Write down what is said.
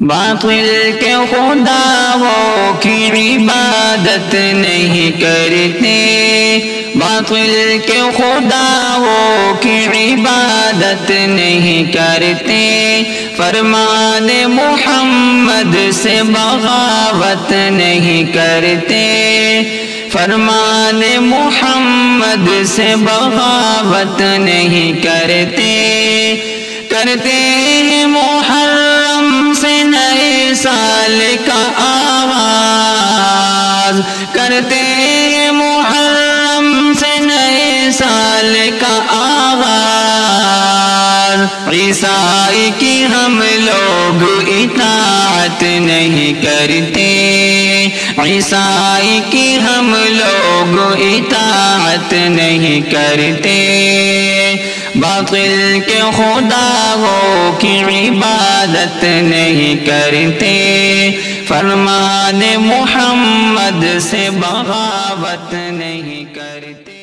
باطل کے خداؤں کی عبادت نہیں کرتے، باطل کے خداؤں کی عبادت نہیں کرتے، فرمان محمد سے بغاوت نہیں کرتے، فرمان محمد سے بغاوت نہیں کرتے، کرتے ہیں محرم سے نئے سال کا آغاز، کرتے ہیں محرم سے نئے سال کا آغاز، عیسائی کی ہم لوگ اطاعت نہیں کرتے، عیسائی کی ہم لوگ اطاعت نہیں کرتے، باطل کے خداؤں کی عبادت نہیں کرتے، فرمان محمد سے بغاوت نہیں کرتے۔